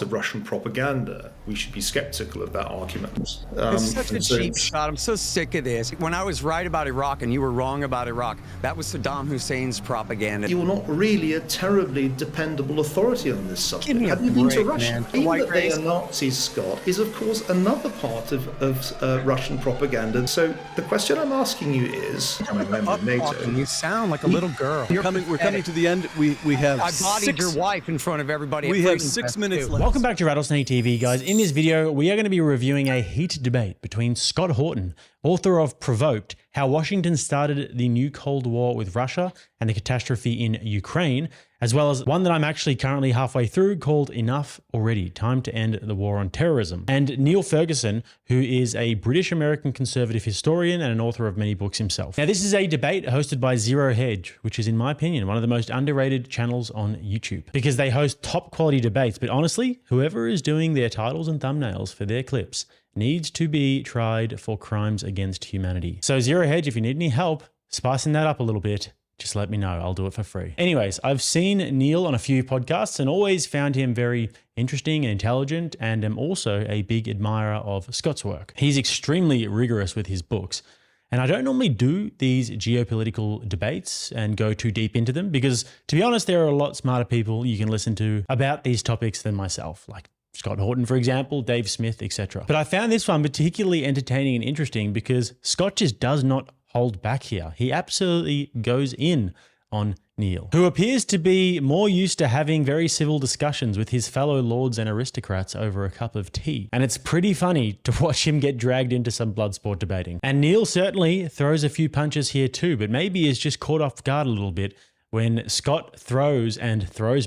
of Russian propaganda. We should be skeptical of that argument. It's such a cheap shot. I'm so sick of this. When I was right about Iraq and you were wrong about Iraq, that was Saddam Hussein's propaganda. You're not really a terribly dependable authority on this subject. Give me a Have you been to break, Russia? man. Even White that they race. are Nazis, Scott, is of course another part of Russian propaganda. So the question I'm asking you is, I'm a member of NATO. You sound like a little girl. We're coming to the end. We have I bodied your wife in front of everybody. We have 6 minutes left. Welcome back to Rattlesnake TV, guys. In this video, we are going to be reviewing a heated debate between Scott Horton, author of Provoked, How Washington Started the New Cold War with Russia and the Catastrophe in Ukraine, as well as one that I'm actually currently halfway through called Enough Already, Time to End the War on Terrorism. And Neil Ferguson, who is a British-American conservative historian and an author of many books himself. Now, this is a debate hosted by Zero Hedge, which is, in my opinion, one of the most underrated channels on YouTube, because they host top-quality debates. But honestly, whoever is doing their titles and thumbnails for their clips needs to be tried for crimes against humanity. So Zero Hedge, if you need any help spicing that up a little bit, just let me know. I'll do it for free. Anyways, I've seen Neil on a few podcasts and always found him very interesting and intelligent, and am also a big admirer of Scott's work. He's extremely rigorous with his books. And I don't normally do these geopolitical debates and go too deep into them because, to be honest, there are a lot smarter people you can listen to about these topics than myself, like Scott Horton, for example, Dave Smith, etc. But I found this one particularly entertaining and interesting because Scott just does not hold back here. He absolutely goes in on Neil, who appears to be more used to having very civil discussions with his fellow lords and aristocrats over a cup of tea. And it's pretty funny to watch him get dragged into some blood sport debating. And Neil certainly throws a few punches here too, but maybe is just caught off guard a little bit when Scott throws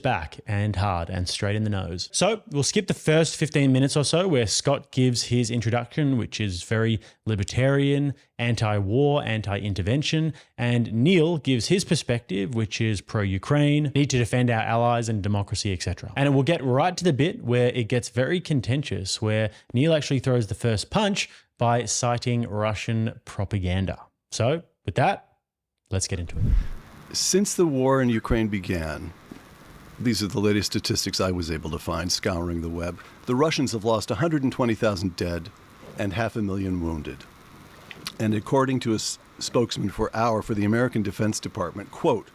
back and hard and straight in the nose. So we'll skip the first 15 minutes or so where Scott gives his introduction, which is very libertarian, anti-war, anti-intervention, and Neil gives his perspective, which is pro-Ukraine, need to defend our allies and democracy, etc. And it will get right to the bit where it gets very contentious, where Neil actually throws the first punch by citing Russian propaganda. So with that, let's get into it. Since the war in Ukraine began, these are the latest statistics I was able to find scouring the web, the Russians have lost 120,000 dead and 500,000 wounded. And according to a spokesman for the American Defense Department, quote,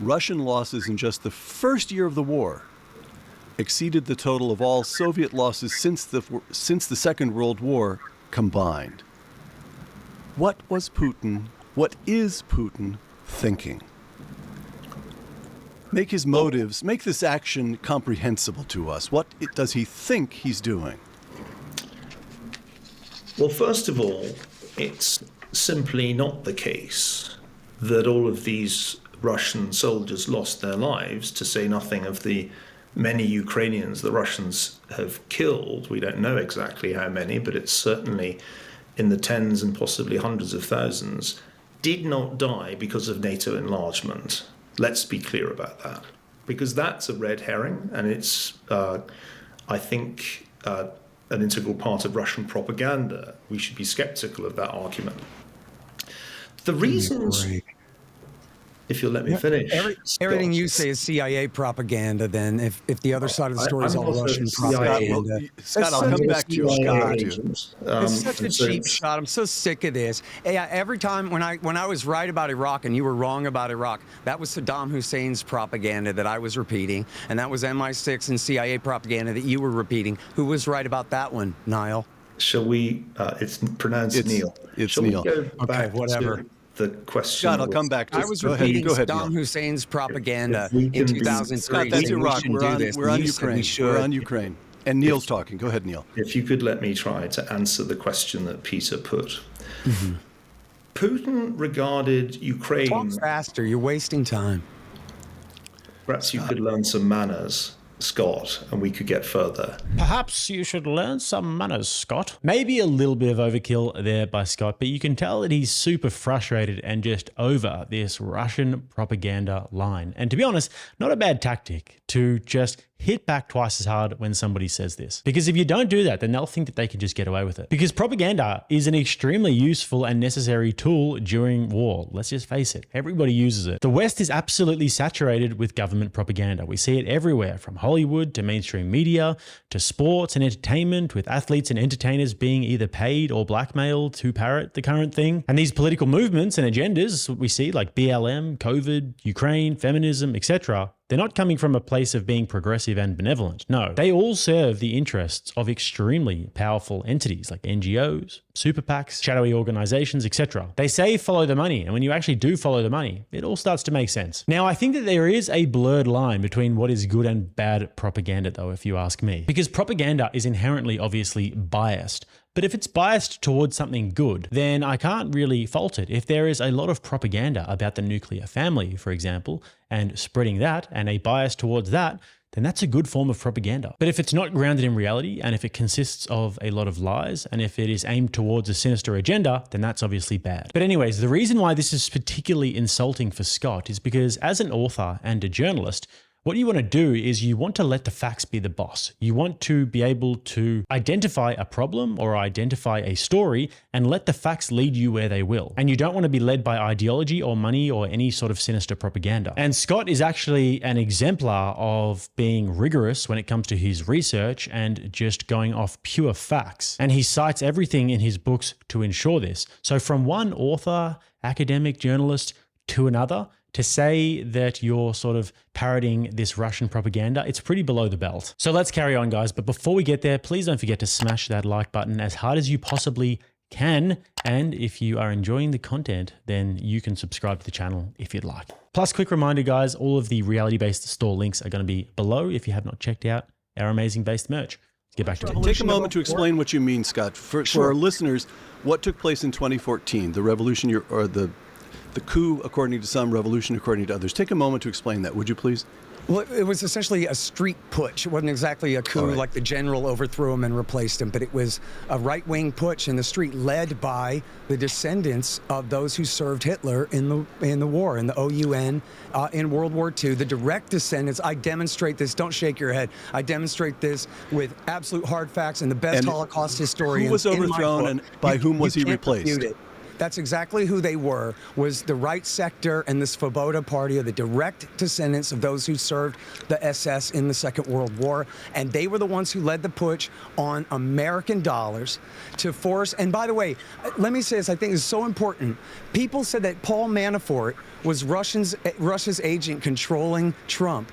Russian losses in just the first year of the war exceeded the total of all Soviet losses since the Second World War combined. What is Putin thinking? Make his motives, make this action comprehensible to us. What does he think he's doing? Well, first of all, it's simply not the case that all of these Russian soldiers lost their lives, to say nothing of the many Ukrainians the Russians have killed. We don't know exactly how many, but it's certainly in the tens and possibly hundreds of thousands, did not die because of NATO enlargement. Let's be clear about that, because that's a red herring, and it's, I think, an integral part of Russian propaganda. We should be skeptical of that argument. The reasons, if you'll let me finish. Everything you say is CIA propaganda, then, if the other side of the story is all Russian propaganda. Scott, I'll come back to you. It's such a cheap shot. I'm so sick of this. Yeah, every time when I was right about Iraq and you were wrong about Iraq, that was Saddam Hussein's propaganda that I was repeating, and that was MI6 and CIA propaganda that you were repeating. Who was right about that one, Niall? Shall we, it's pronounced Neil. It's Neil. Okay, whatever. The question. Scott, I'll come back to I was repeating Saddam Hussein's propaganda in 2003. Scott, that's Iraq. We're on Ukraine. We're on Ukraine. And Neil's talking. Go ahead, Neil. If you could let me try to answer the question that Peter put. Mm-hmm. Putin regarded Ukraine... Talk faster. You're wasting time. Perhaps you could learn some manners, Scott, and we could get further. Perhaps you should learn some manners, Scott. Maybe a little bit of overkill there by Scott, but you can tell that he's super frustrated and just over this Russian propaganda line. And to be honest, not a bad tactic to just hit back twice as hard when somebody says this. Because if you don't do that, then they'll think that they can just get away with it. Because propaganda is an extremely useful and necessary tool during war. Let's just face it. Everybody uses it. The West is absolutely saturated with government propaganda. We see it everywhere, from Hollywood to mainstream media to sports and entertainment, with athletes and entertainers being either paid or blackmailed to parrot the current thing. And these political movements and agendas we see, like BLM, COVID, Ukraine, feminism, etc., they're not coming from a place of being progressive and benevolent. No, they all serve the interests of extremely powerful entities like NGOs, super PACs, shadowy organizations, etc. They say follow the money, and when you actually do follow the money, it all starts to make sense. Now, I think that there is a blurred line between what is good and bad propaganda, though, if you ask me. Because propaganda is inherently obviously biased. But if it's biased towards something good, then I can't really fault it. If there is a lot of propaganda about the nuclear family, for example, and spreading that, and a bias towards that, then that's a good form of propaganda. But if it's not grounded in reality, and if it consists of a lot of lies, and if it is aimed towards a sinister agenda, then that's obviously bad. But anyways, the reason why this is particularly insulting for Scott is because as an author and a journalist, what you want to do is you want to let the facts be the boss. You want to be able to identify a problem or identify a story and let the facts lead you where they will. And you don't want to be led by ideology or money or any sort of sinister propaganda. And Scott is actually an exemplar of being rigorous when it comes to his research and just going off pure facts. And he cites everything in his books to ensure this. So from one author, academic, journalist to another, to say that you're sort of parroting this Russian propaganda, it's pretty below the belt. So let's carry on, guys. But before we get there, please don't forget to smash that like button as hard as you possibly can. And if you are enjoying the content, then you can subscribe to the channel if you'd like. Plus, quick reminder, guys, all of the reality-based store links are going to be below if you have not checked out our amazing based merch. Let's get back to it. Take a moment to explain what you mean, Scott. For our listeners, what took place in 2014, the revolution, or the coup according to some, revolution according to others. Take a moment to explain that, would you please? Well, it was essentially a street putsch. It wasn't exactly a coup like the general overthrew him and replaced him, but it was a right-wing putsch in the street led by the descendants of those who served Hitler in the war, in the OUN, in World War II. The direct descendants. I demonstrate this. Don't shake your head. I demonstrate this with absolute hard facts and the best Holocaust historians. Who was overthrown and by whom was he replaced? That's exactly who they were, was the right sector and the Svoboda Party are the direct descendants of those who served the SS in the Second World War. And they were the ones who led the putsch on American dollars to force. And by the way, let me say this, I think is so important. People said that Paul Manafort was Russia's agent controlling Trump,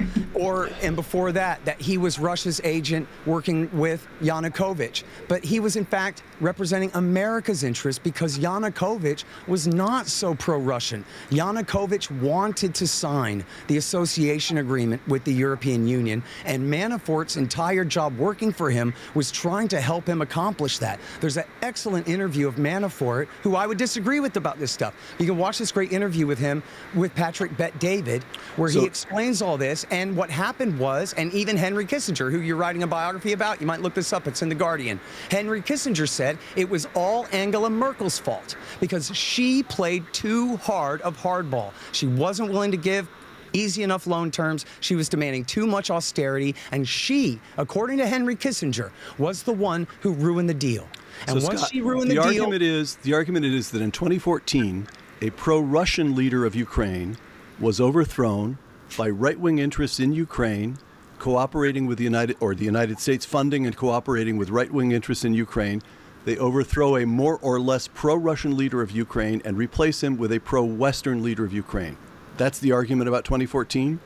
and before that he was Russia's agent working with Yanukovych. But he was in fact representing America's interests because Yanukovych was not so pro-Russian. Yanukovych wanted to sign the association agreement with the European Union, and Manafort's entire job working for him was trying to help him accomplish that. There's an excellent interview of Manafort, who I would disagree with about this stuff. You can watch this great interview with him with Patrick Bet-David, where he explains all this. And what happened was, and even Henry Kissinger, who you're writing a biography about, you might look this up, it's in The Guardian. Henry Kissinger said it was all Angela Merkel's fault because she played too hard of hardball. She wasn't willing to give easy enough loan terms. She was demanding too much austerity. And she, according to Henry Kissinger, was the one who ruined the deal. And so once Scott, she ruined the deal... The argument is that in 2014, a pro-Russian leader of Ukraine was overthrown by right-wing interests in Ukraine, cooperating with the United States funding and cooperating with right-wing interests in Ukraine. They overthrow a more or less pro-Russian leader of Ukraine and replace him with a pro-Western leader of Ukraine. That's the argument about 2014?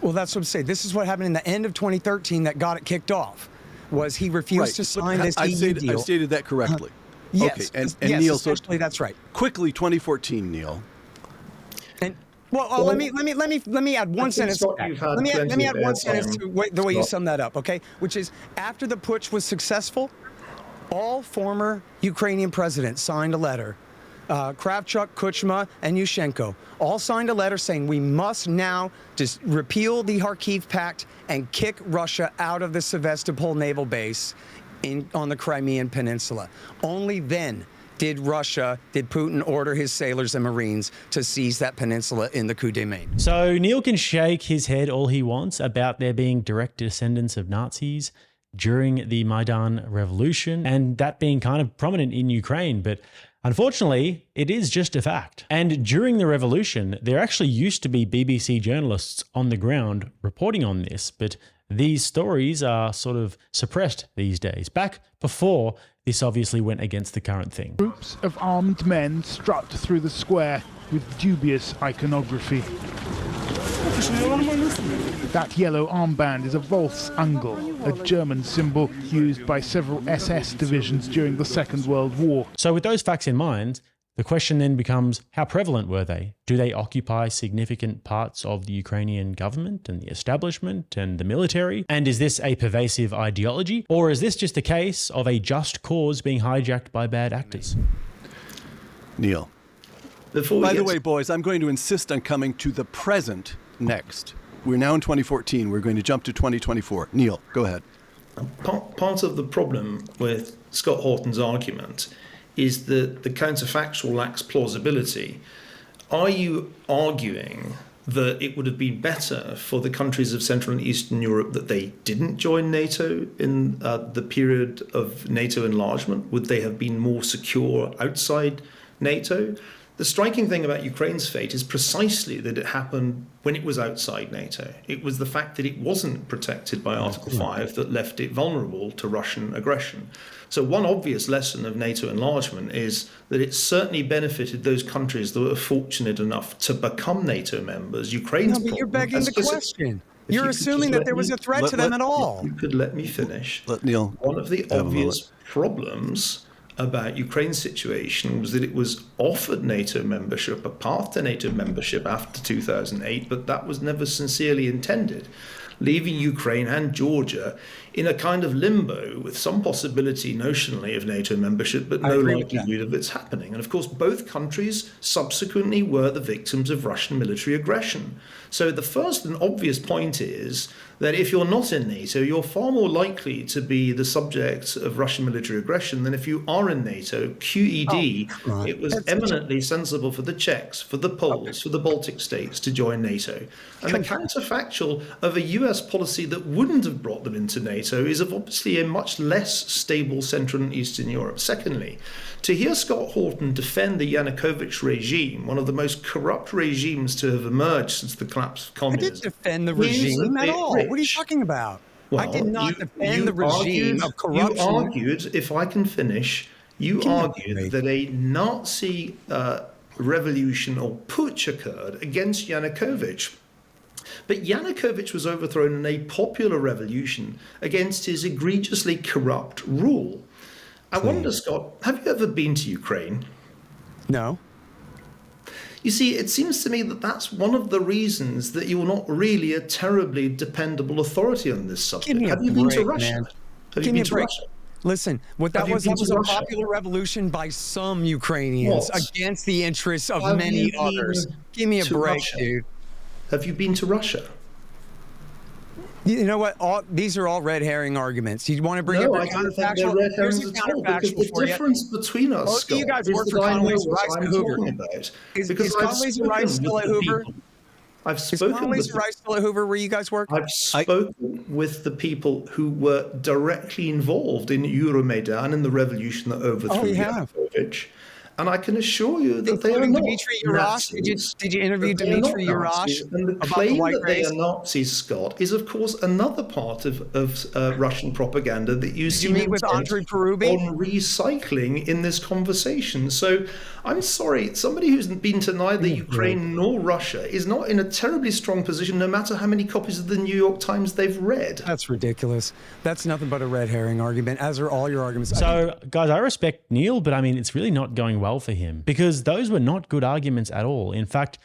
Well, that's what I'm saying. This is what happened in the end of 2013 that got it kicked off, was he refused to sign this EU deal. I stated that correctly. Yes, okay. And yes, Neil, essentially that's right. Quickly, 2014, Neil. And let me add one sentence to that. Let me add one sentence to the way you sum that up, okay? Which is, after the putsch was successful, all former Ukrainian presidents signed a letter. Kravchuk, Kuchma, and Yushchenko all signed a letter saying we must now just repeal the Kharkiv Pact and kick Russia out of the Sevastopol naval base on the Crimean Peninsula. Only then did Putin order his sailors and Marines to seize that peninsula in the coup de main? So Neil can shake his head all he wants about there being direct descendants of Nazis during the Maidan Revolution, and that being kind of prominent in Ukraine, but unfortunately, it is just a fact. And during the revolution, there actually used to be BBC journalists on the ground reporting on this, but these stories are sort of suppressed these days. Back before this obviously went against the current thing. Groups of armed men strut through the square with dubious iconography. That yellow armband is a Volksangel, a German symbol used by several SS divisions during the Second World War. So with those facts in mind, the question then becomes, how prevalent were they? Do they occupy significant parts of the Ukrainian government and the establishment and the military? And is this a pervasive ideology? Or is this just a case of a just cause being hijacked by bad actors? Neil. By the way, boys, I'm going to insist on coming to the present next. We're now in 2014. We're going to jump to 2024. Neil, go ahead. Part of the problem with Scott Horton's argument is that the counterfactual lacks plausibility. Are you arguing that it would have been better for the countries of Central and Eastern Europe that they didn't join NATO in the period of NATO enlargement? Would they have been more secure outside NATO? The striking thing about Ukraine's fate is precisely that it happened when it was outside NATO. It was the fact that it wasn't protected by Article 5 that left it vulnerable to Russian aggression. So one obvious lesson of NATO enlargement is that it certainly benefited those countries that were fortunate enough to become NATO members. Ukraine's No, but you're begging the question. You're assuming that there was a threat to them at all. You could let me finish. Let Neil. One of the obvious problems about Ukraine's situation was that it was offered NATO membership, a path to NATO membership after 2008, but that was never sincerely intended, leaving Ukraine and Georgia in a kind of limbo with some possibility notionally of NATO membership, but no likelihood of its happening. And of course, both countries subsequently were the victims of Russian military aggression. So the first and obvious point is that if you're not in NATO, you're far more likely to be the subject of Russian military aggression than if you are in NATO. QED, it was eminently sensible for the Czechs, for the Poles, for the Baltic states to join NATO. And the counterfactual of a US policy that wouldn't have brought them into NATO is of obviously a much less stable Central and Eastern Europe. Secondly, to hear Scott Horton defend the Yanukovych regime, one of the most corrupt regimes to have emerged since the collapse of communism. I didn't defend the regime at all. What are you talking about? Well, I did not defend the regime of corruption. You argued, if I can finish, you argued that a Nazi revolution or putsch occurred against Yanukovych. But Yanukovych was overthrown in a popular revolution against his egregiously corrupt rule. I wonder, Scott, have you ever been to Ukraine? No. You see, it seems to me that that's one of the reasons that you're not really a terribly dependable authority on this subject. Have you been to Russia? Man. Have you been to Russia? Listen, what that was a popular revolution by some Ukrainians against the interests of many others. Give me a break, dude. Have you been to Russia? You know what? These are all red herring arguments. You want to bring up your counterfactual? Here's the counterfactual for you. The difference between us, Scott, you guys work for Condoleezza Rice and Hoover. Is Condoleezza Rice still at Hoover? I've spoken with Condoleezza Rice still at Hoover where you guys work? I've spoken with the people who were directly involved in Euromaidan and the revolution that overthrew Yanukovych. And I can assure you that they are not Nazis. Did you interview Dmitry Yurash and the claim that they are Nazis, Scott, is of course another part of Russian propaganda that you see meet with Andrei Perubi on recycling in this conversation. So I'm sorry, somebody who's been to neither Ukraine nor Russia is not in a terribly strong position, no matter how many copies of the New York Times they've read. That's ridiculous. That's nothing but a red herring argument, as are all your arguments. So, guys, I respect Neil, but I mean, it's really not going well for him because those were not good arguments at all. In fact,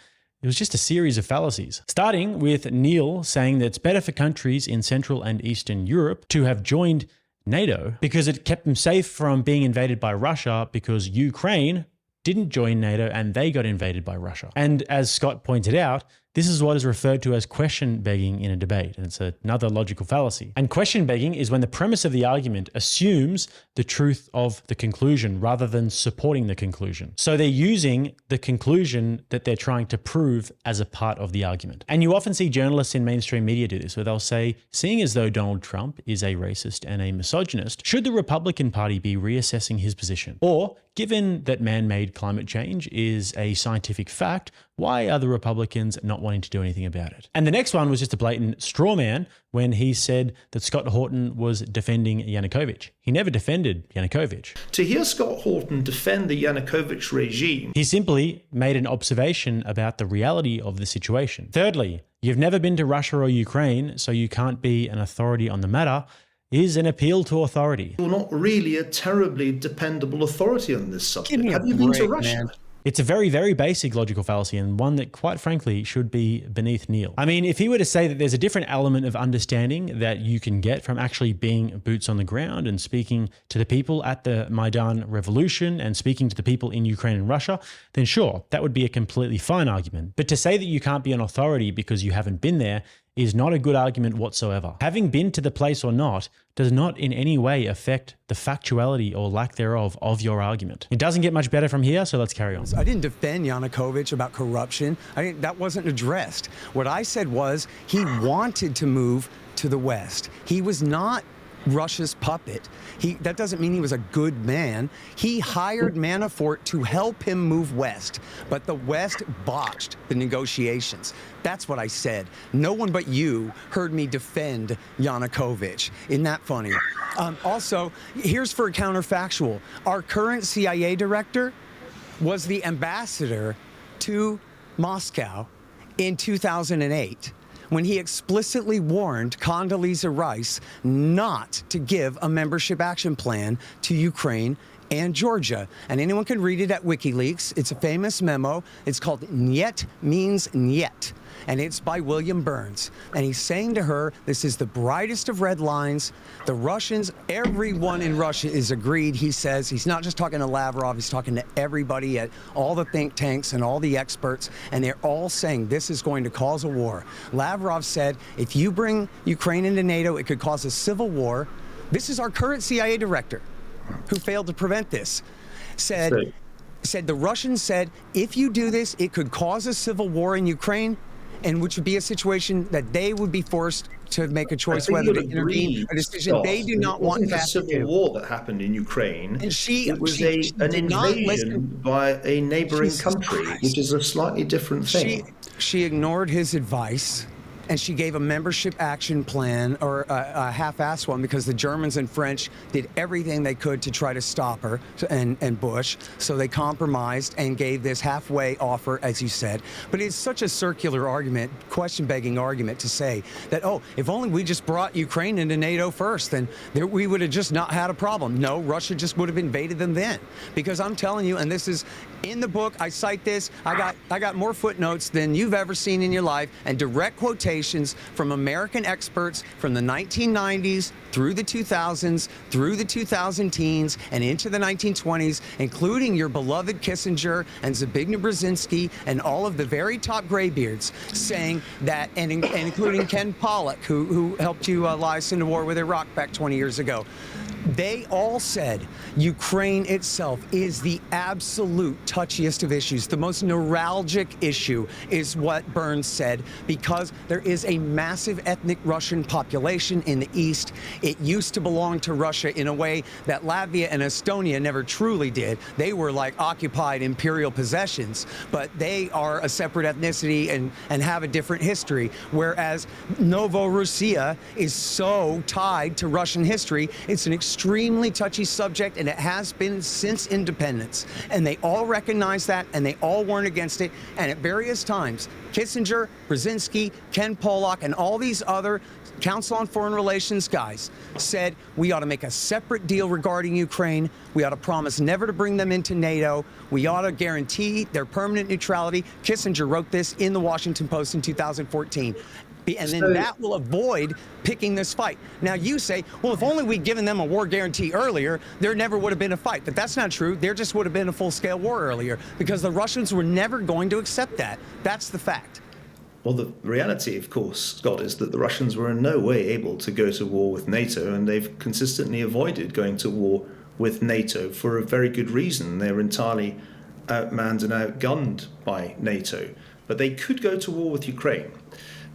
it was just a series of fallacies. Starting with Neil saying that it's better for countries in Central and Eastern Europe to have joined NATO because it kept them safe from being invaded by Russia because Ukraine didn't join NATO and they got invaded by Russia. And as Scott pointed out, This is what is referred to as question begging in a debate, and it's another logical fallacy. And question begging is when the premise of the argument assumes the truth of the conclusion rather than supporting the conclusion. So they're using the conclusion that they're trying to prove as a part of the argument. And you often see journalists in mainstream media do this, where they'll say, seeing as though Donald Trump is a racist and a misogynist, should the Republican Party be reassessing his position? Or, given that man-made climate change is a scientific fact, why are the Republicans not wanting to do anything about it? And the next one was just a blatant straw man when he said that Scott Horton was defending Yanukovych. He never defended Yanukovych. To hear Scott Horton defend the Yanukovych regime, he simply made an observation about the reality of the situation. Thirdly, you've never been to Russia or Ukraine, so you can't be an authority on the matter, is an appeal to authority. you're not really a terribly dependable authority on this subject. Have you been to Russia? Man. It's a very, very basic logical fallacy, and one that, quite frankly, should be beneath Neil. I mean, if he were to say that there's a different element of understanding that you can get from actually being boots on the ground and speaking to the people at the Maidan revolution and speaking to the people in Ukraine and Russia, then sure, that would be a completely fine argument. But to say that you can't be an authority because you haven't been there is not a good argument whatsoever. Having been to the place or not does not in any way affect the factuality or lack thereof of your argument. It doesn't get much better from here, so let's carry on. I didn't defend Yanukovych about corruption. That wasn't addressed. What I said was he wanted to move to the West. He was not Russia's puppet. That doesn't mean he was a good man. He hired Manafort to help him move west, but the West botched the negotiations. That's what I said. No one but you heard me defend Yanukovych. Isn't that funny? Also, here's for a counterfactual. Our current CIA director was the ambassador to Moscow in 2008. When he explicitly warned Condoleezza Rice not to give a membership action plan to Ukraine and Georgia. And anyone can read it at WikiLeaks. It's a famous memo. It's called Niet means Niet. And it's by William Burns. And he's saying to her, this is the brightest of red lines. The Russians, everyone in Russia is agreed. He says he's not just talking to Lavrov, he's talking to everybody at all the think tanks and all the experts. And they're all saying this is going to cause a war. Lavrov said, if you bring Ukraine into NATO, it could cause a civil war. This is our current CIA director who failed to prevent this. Said the Russians said, if you do this, it could cause a civil war in Ukraine, and which would be a situation that they would be forced to make a choice whether to intervene, a decision they do not want to have to do. The civil war that happened in Ukraine, and it was an invasion by a neighboring country, which is a slightly different thing. She ignored his advice, and she gave a membership action plan, or a half-assed one, because the Germans and French did everything they could to try to stop her and Bush. So they compromised and gave this halfway offer, as you said. But it's such a circular argument, question-begging argument to say that, oh, if only we just brought Ukraine into NATO first, then we would have just not had a problem. No, Russia just would have invaded them then. Because I'm telling you, and this is in the book, I cite this, I got more footnotes than you've ever seen in your life, and direct quotations from American experts from the 1990s through the 2000s, through the 2010s, and into the 1920s, including your beloved Kissinger and Zbigniew Brzezinski and all of the very top graybeards saying that, and including Ken Pollock, who helped you lie us into war with Iraq back 20 years ago. They all said Ukraine itself is the absolute touchiest of issues. The most neuralgic issue is what Burns said, because there is a massive ethnic Russian population in the East. It used to belong to Russia in a way that Latvia and Estonia never truly did. They were like occupied imperial possessions, but they are a separate ethnicity and have a different history, whereas Novorossiya is so tied to Russian history. It's an extremely touchy subject, and it has been since independence. And they all recognize that, and they all warn against it. And at various times, Kissinger, Brzezinski, Ken Pollock, and all these other Council on Foreign Relations guys said we ought to make a separate deal regarding Ukraine. We ought to promise never to bring them into NATO. We ought to guarantee their permanent neutrality. Kissinger wrote this in the Washington Post in 2014. And then that will avoid picking this fight. Now you say, well, if only we'd given them a war guarantee earlier, there never would have been a fight. But that's not true. There just would have been a full-scale war earlier, because the Russians were never going to accept that. That's the fact. Well, the reality, of course, Scott, is that the Russians were in no way able to go to war with NATO, and they've consistently avoided going to war with NATO for a very good reason. They're entirely outmanned and outgunned by NATO, but they could go to war with Ukraine.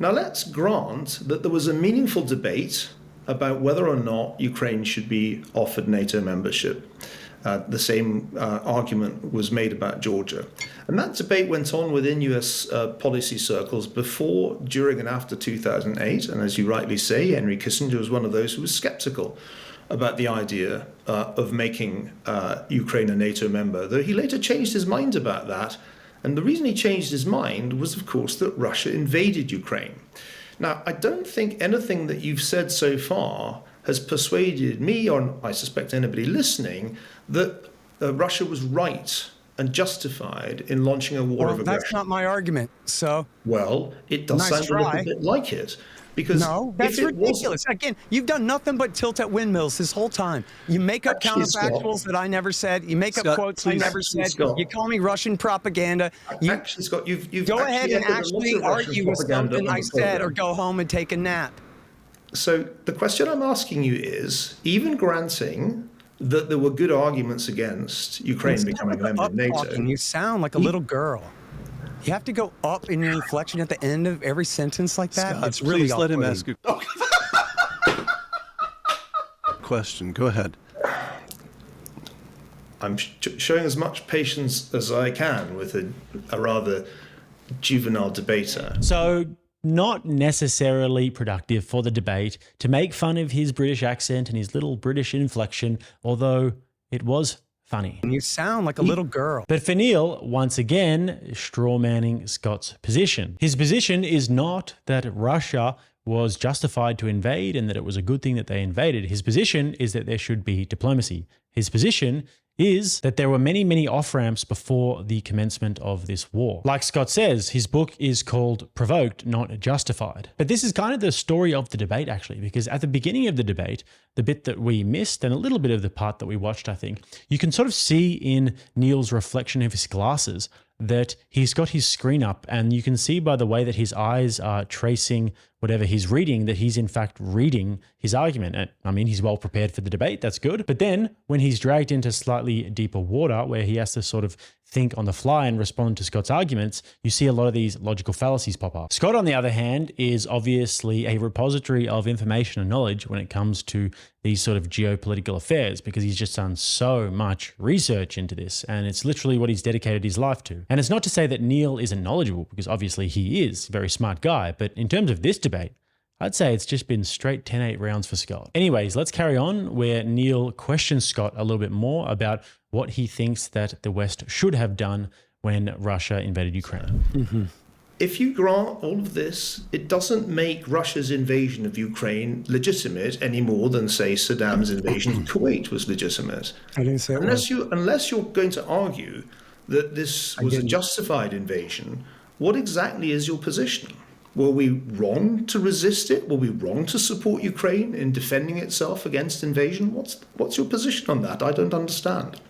Now, let's grant that there was a meaningful debate about whether or not Ukraine should be offered NATO membership. The same argument was made about Georgia. And that debate went on within US policy circles before, during, and after 2008. And as you rightly say, Henry Kissinger was one of those who was skeptical about the idea of making Ukraine a NATO member, though he later changed his mind about that. And the reason he changed his mind was, of course, that Russia invaded Ukraine. Now, I don't think anything that you've said so far has persuaded me, or I suspect anybody listening, that Russia was right and justified in launching a war of aggression. That's not my argument, so... Well, it does sound a little bit like it. Because no, that's ridiculous. Again, you've done nothing but tilt at windmills this whole time. You make up counterfactuals that I never said. You make up quotes I never said. You call me Russian propaganda. Actually, Scott, you've go ahead and actually argue with something I said, or go home and take a nap. So the question I'm asking you is, even granting that there were good arguments against Ukraine becoming a member of NATO... You sound like a little girl. You have to go up in your inflection at the end of every sentence like that. Scott, it's really please let him ask a question. Go ahead. I'm showing as much patience as I can with a rather juvenile debater. So, not necessarily productive for the debate to make fun of his British accent and his little British inflection, although it was funny. You sound like a little girl. But for Neil, once again, strawmanning Scott's position. His position is not that Russia was justified to invade and that it was a good thing that they invaded. His position is that there should be diplomacy. His position is that there were many, many off-ramps before the commencement of this war. Like Scott says, his book is called Provoked, Not Justified. But this is kind of the story of the debate, actually, because at the beginning of the debate, the bit that we missed and a little bit of the part that we watched, I think, you can sort of see in Neil's reflection of his glasses that he's got his screen up, and you can see by the way that his eyes are tracing whatever he's reading that he's in fact reading his argument. And, I mean, he's well prepared for the debate. That's good. But then when he's dragged into slightly deeper water where he has to sort of think on the fly and respond to Scott's arguments, you see a lot of these logical fallacies pop up. Scott, on the other hand, is obviously a repository of information and knowledge when it comes to these sort of geopolitical affairs, because he's just done so much research into this, and it's literally what he's dedicated his life to. And it's not to say that Neil isn't knowledgeable, because obviously he is a very smart guy, but in terms of this debate, I'd say it's just been straight 10-8 rounds for Scott. Anyways, let's carry on where Neil questions Scott a little bit more about what he thinks that the West should have done when Russia invaded Ukraine. Mm-hmm. If you grant all of this, it doesn't make Russia's invasion of Ukraine legitimate any more than, say, Saddam's invasion of Kuwait was legitimate. I didn't say unless you're going to argue that this was a justified invasion, what exactly is your position? Were we wrong to resist it? Were we wrong to support Ukraine in defending itself against invasion? What's your position on that? I don't understand.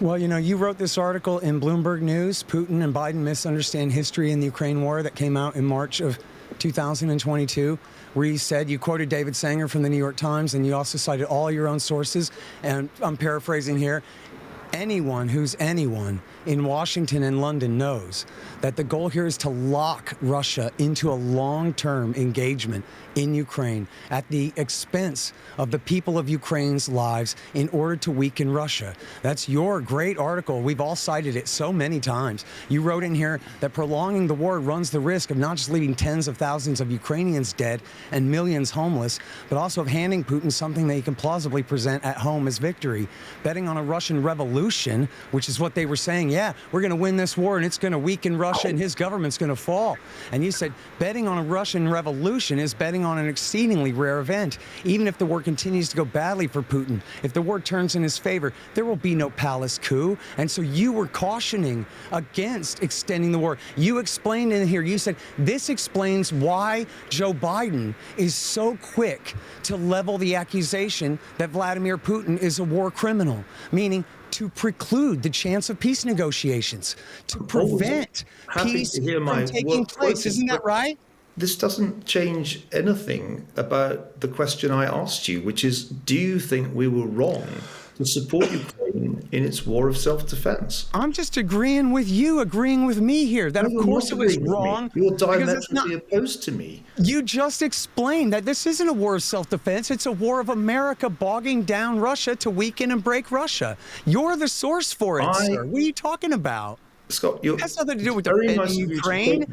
Well, you know, you wrote this article in Bloomberg News, Putin and Biden Misunderstand History in the Ukraine War, that came out in March of 2022, where you said, you quoted David Sanger from the New York Times, and you also cited all your own sources, and I'm paraphrasing here. Anyone who's anyone in Washington and London knows that the goal here is to lock Russia into a long-term engagement in Ukraine at the expense of the people of Ukraine's lives in order to weaken Russia. That's your great article. We've all cited it so many times. You wrote in here that prolonging the war runs the risk of not just leaving tens of thousands of Ukrainians dead and millions homeless, but also of handing Putin something that he can plausibly present at home as victory. Betting on a Russian revolution, which is what they were saying, yeah, we're going to win this war and it's going to weaken Russia and his government's going to fall. And you said betting on a Russian revolution is betting on an exceedingly rare event. Even if the war continues to go badly for Putin, if the war turns in his favor, there will be no palace coup. And so you were cautioning against extending the war. You explained in here, you said, this explains why Joe Biden is so quick to level the accusation that Vladimir Putin is a war criminal, meaning to preclude the chance of peace negotiations, to prevent peace from taking place. Isn't that right? This doesn't change anything about the question I asked you, which is, do you think we were wrong to support Ukraine in its war of self-defense? I'm just agreeing with you, agreeing with me here, that of course it was wrong. You're diametrically opposed to me. You just explained that this isn't a war of self-defense. It's a war of America bogging down Russia to weaken and break Russia. You're the source for it, sir. What are you talking about? Scott, it has nothing to do with defending Ukraine.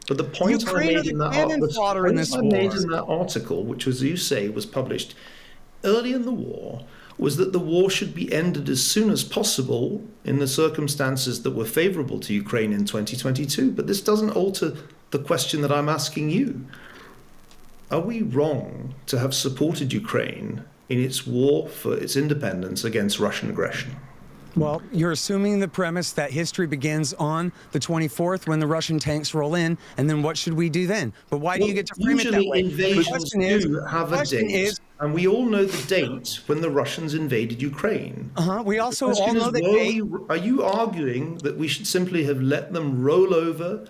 But the point I made in that article, which, as you say, was published early in the war, was that the war should be ended as soon as possible in the circumstances that were favorable to Ukraine in 2022. But this doesn't alter the question that I'm asking you. Are we wrong to have supported Ukraine in its war for its independence against Russian aggression? Well, you're assuming the premise that history begins on the 24th when the Russian tanks roll in, and then what should we do then? But why do you get to frame it that way? Invasions do have a date, and we all know the date when the Russians invaded Ukraine. We also all know the date. Are you arguing that we should simply have let them roll over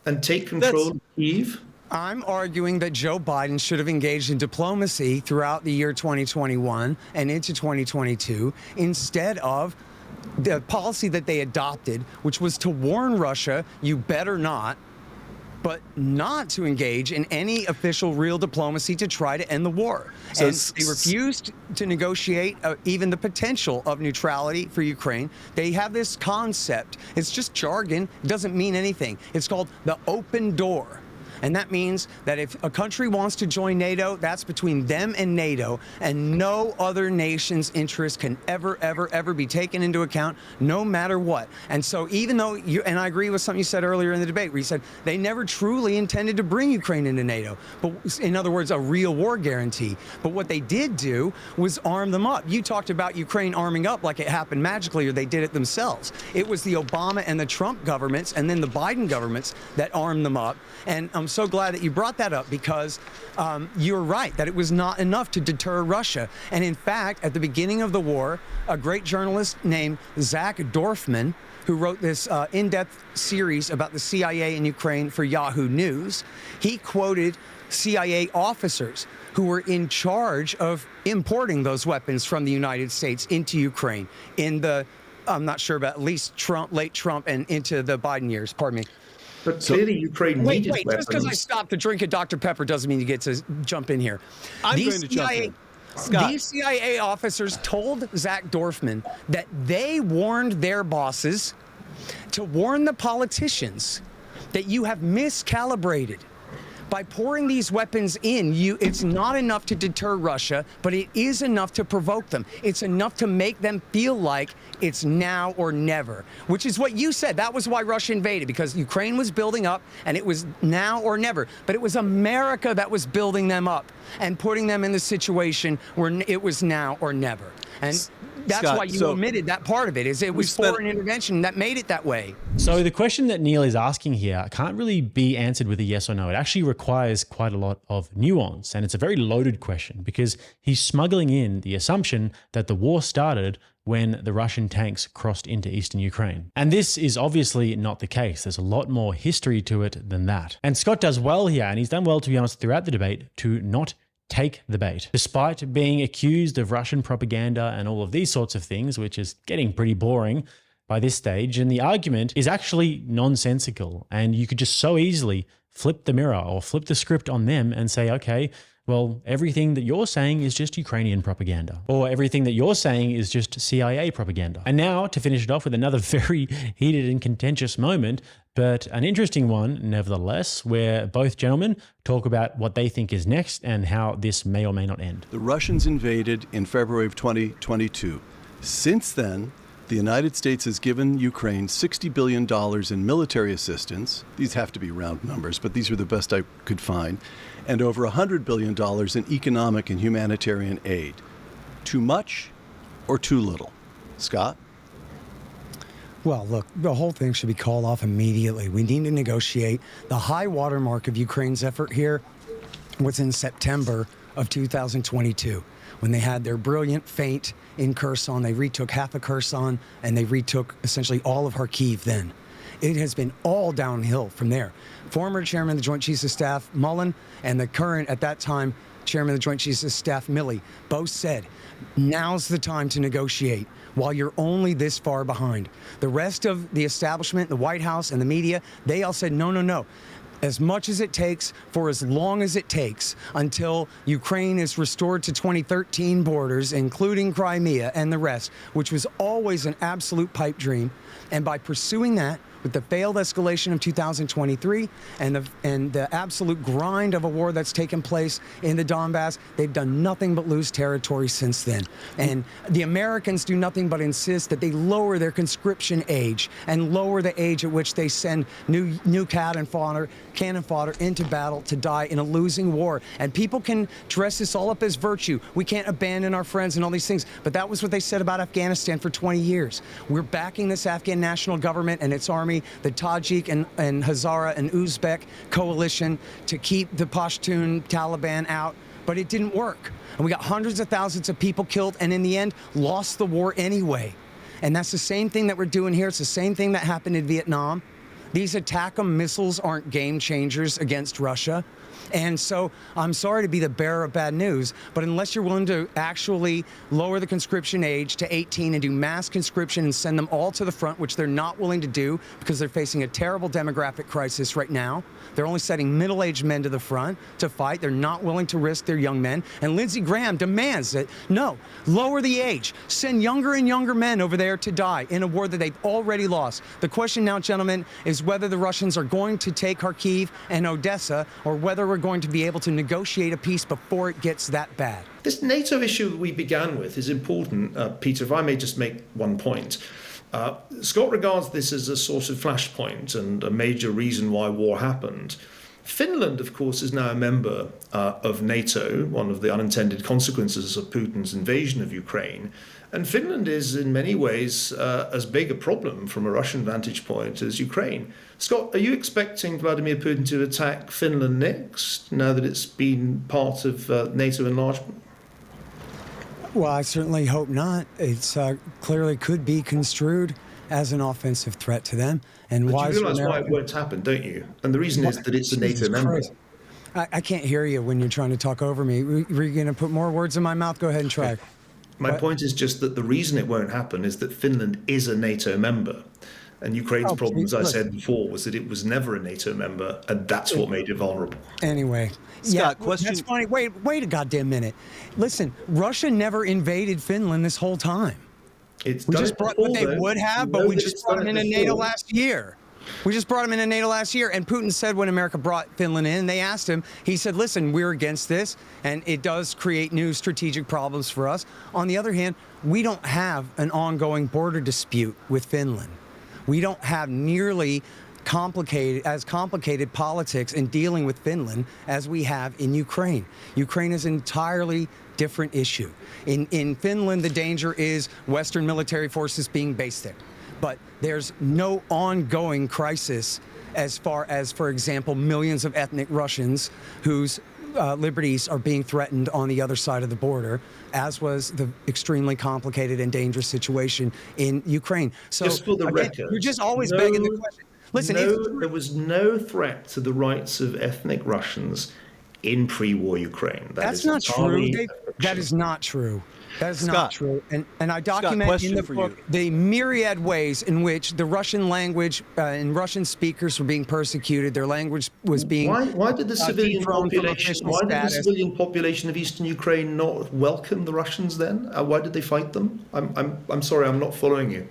and take control of Kyiv? I'm arguing that Joe Biden should have engaged in diplomacy throughout the year 2021 and into 2022 instead of the policy that they adopted, which was to warn Russia, you better not, but not to engage in any official real diplomacy to try to end the war. So and they refused to negotiate even the potential of neutrality for Ukraine. They have this concept. It's just jargon. It doesn't mean anything. It's called the open door. And that means that if a country wants to join NATO, that's between them and NATO, and no other nation's interest can ever be taken into account, no matter what. And so even though and I agree with something you said earlier in the debate, where you said they never truly intended to bring Ukraine into NATO, but in other words, a real war guarantee. But what they did do was arm them up. You talked about Ukraine arming up like it happened magically, or they did it themselves. It was the Obama and the Trump governments and then the Biden governments that armed them up. And I'm so glad that you brought that up, because you're right that it was not enough to deter Russia. And in fact, at the beginning of the war, a great journalist named Zach Dorfman, who wrote this in-depth series about the CIA in Ukraine for Yahoo News, he quoted CIA officers who were in charge of importing those weapons from the United States into Ukraine in the, I'm not sure about, at least late Trump and into the Biden years, pardon me. But clearly Ukraine needed weapons. Just because I stopped to drink a Dr. Pepper doesn't mean you get to jump in here. I'm going to jump in. Scott. These CIA officers told Zach Dorfman that they warned their bosses to warn the politicians that you have miscalibrated. By pouring these weapons in, it's not enough to deter Russia, but it is enough to provoke them. It's enough to make them feel like it's now or never, which is what you said. That was why Russia invaded, because Ukraine was building up and it was now or never. But it was America that was building them up and putting them in the situation where it was now or never. And that's Scott, why you omitted that part of it, is it was foreign intervention that made it that way. So the question that Neil is asking here can't really be answered with a yes or no. It actually requires quite a lot of nuance, and it's a very loaded question because he's smuggling in the assumption that the war started when the Russian tanks crossed into eastern Ukraine. And this is obviously not the case. There's a lot more history to it than that. And Scott does well here, and he's done well, to be honest, throughout the debate to not take the bait. Despite being accused of Russian propaganda and all of these sorts of things, which is getting pretty boring by this stage, and the argument is actually nonsensical, and you could just so easily flip the mirror or flip the script on them and say, okay, well, everything that you're saying is just Ukrainian propaganda, or everything that you're saying is just CIA propaganda. And now to finish it off with another very heated and contentious moment, but an interesting one nevertheless, where both gentlemen talk about what they think is next and how this may or may not end. The Russians invaded in February of 2022. Since then, the United States has given Ukraine $60 billion in military assistance. These have to be round numbers, but these are the best I could find. And over $100 billion in economic and humanitarian aid. Too much or too little? Scott? Well, look, the whole thing should be called off immediately. We need to negotiate. The high watermark of Ukraine's effort here was in September of 2022. when they had their brilliant feint in Kherson. They retook half of Kherson, and they retook essentially all of Kharkiv then. It has been all downhill from there. Former Chairman of the Joint Chiefs of Staff, Mullen, and the current, at that time, Chairman of the Joint Chiefs of Staff, Milley, both said, now's the time to negotiate while you're only this far behind. The rest of the establishment, the White House and the media, they all said, no, no, no. As much as it takes, for as long as it takes, until Ukraine is restored to 2013 borders, including Crimea and the rest, which was always an absolute pipe dream. And by pursuing that, with the failed escalation of 2023 and the absolute grind of a war that's taken place in the Donbass, they've done nothing but lose territory since then. And the Americans do nothing but insist that they lower their conscription age and lower the age at which they send new cannon fodder into battle to die in a losing war. And people can dress this all up as virtue. We can't abandon our friends and all these things. But that was what they said about Afghanistan for 20 years. We're backing this Afghan national government and its army, the Tajik and Hazara and Uzbek coalition, to keep the Pashtun Taliban out, but it didn't work. And we got hundreds of thousands of people killed, and in the end, lost the war anyway. And that's the same thing that we're doing here. It's the same thing that happened in Vietnam. These ATACMS missiles aren't game changers against Russia. And so I'm sorry to be the bearer of bad news, but unless you're willing to actually lower the conscription age to 18 and do mass conscription and send them all to the front, which they're not willing to do because they're facing a terrible demographic crisis right now. They're only sending middle-aged men to the front to fight. They're not willing to risk their young men. And Lindsey Graham demands that, no, lower the age. Send younger and younger men over there to die in a war that they've already lost. The question now, gentlemen, is whether the Russians are going to take Kharkiv and Odessa, or whether we're going to be able to negotiate a peace before it gets that bad. This NATO issue we began with is important. Peter, if I may just make one point. Scott regards this as a sort of flashpoint and a major reason why war happened. Finland, of course, is now a member of NATO, one of the unintended consequences of Putin's invasion of Ukraine. And Finland is in many ways as big a problem from a Russian vantage point as Ukraine. Scott, are you expecting Vladimir Putin to attack Finland next, now that it's been part of NATO enlargement? Well, I certainly hope not. It's clearly could be construed as an offensive threat to them. And but why you realise why it won't happen, don't you? And the reason is that it's a NATO member. I can't hear you when you're trying to talk over me. Were you going to put more words in my mouth? Go ahead and try. My point is just that the reason it won't happen is that Finland is a NATO member. And Ukraine's problem, as I said before, was that it was never a NATO member, and that's what made it vulnerable. Anyway, Scott, question. That's funny. Wait a goddamn minute. Listen, Russia never invaded Finland this whole time. We just brought what they would have, but we just brought them into NATO last year. We just brought him into NATO last year, and Putin said when America brought Finland in, they asked him, he said, listen, we're against this, and it does create new strategic problems for us. On the other hand, we don't have an ongoing border dispute with Finland. We don't have nearly complicated politics in dealing with Finland as we have in Ukraine. Ukraine is an entirely different issue. In Finland, the danger is Western military forces being based there. But there's no ongoing crisis as far as, for example, millions of ethnic Russians whose liberties are being threatened on the other side of the border, as was the extremely complicated and dangerous situation in Ukraine. So, just for the record, you're just always begging the question. Listen, there was no threat to the rights of ethnic Russians in pre-war Ukraine. That's not true. That is not true. That is not true. And I document in the book the myriad ways in which the Russian language and Russian speakers were being persecuted. Their language was being why did the civilian population of eastern Ukraine not welcome the Russians then? Why did they fight them? I'm sorry, I'm not following you.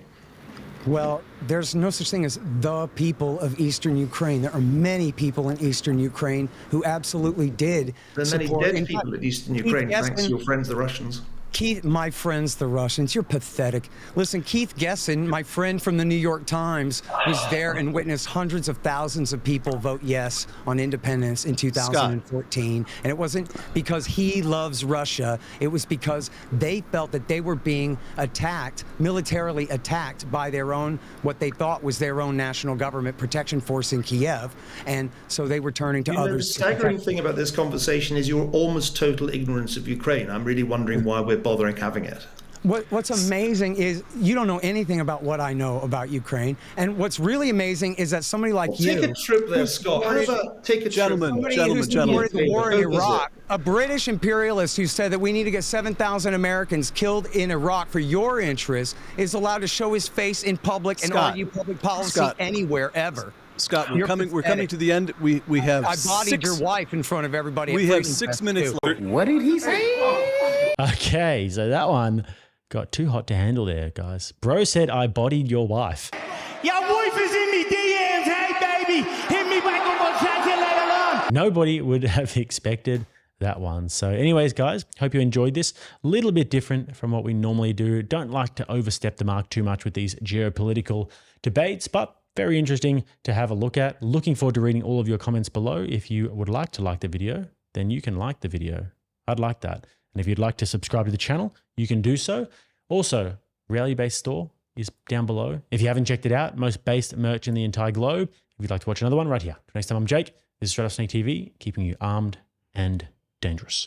Well, there's no such thing as the people of eastern Ukraine. There are many people in eastern Ukraine who absolutely did there are many dead people in eastern Ukraine, thanks to your friends, the Russians. Keith, my friends, the Russians, you're pathetic. Listen, Keith Gesson, my friend from the New York Times, was there and witnessed hundreds of thousands of people vote yes on independence in 2014. And it wasn't because he loves Russia. It was because they felt that they were being attacked, militarily attacked by their own, what they thought was their own national government protection force in Kiev. And so they were turning to others. The staggering thing about this conversation is your almost total ignorance of Ukraine. I'm really wondering why we're bothering having it. What's amazing is you don't know anything about what I know about Ukraine. And what's really amazing is that somebody like you... Take a trip there, Scott. How about take a gentlemen, trip? Gentlemen. The war in Iraq, a British imperialist who said that we need to get 7,000 Americans killed in Iraq for your interests is allowed to show his face in public and argue public policy anywhere, ever. Scott, we're coming to the end. We have I bodied your wife in front of everybody. We have 6 minutes left. What did he say? Okay, so that one got too hot to handle there, guys. Bro said I bodied your wife. Your wife is in me DMs. Hey, baby, hit me back on my calculator. Nobody would have expected that one. So anyways, guys, hope you enjoyed this. A little bit different from what we normally do. Don't like to overstep the mark too much with these geopolitical debates, but very interesting to have a look at. Looking forward to reading all of your comments below. If you would like to like the video, then you can like the video. I'd like that. And if you'd like to subscribe to the channel, you can do so. Also, Reality Based Store is down below. If you haven't checked it out, most based merch in the entire globe. If you'd like to watch another one, right here. Next time, I'm Jake. This is RattlesnakeTV, keeping you armed and dangerous.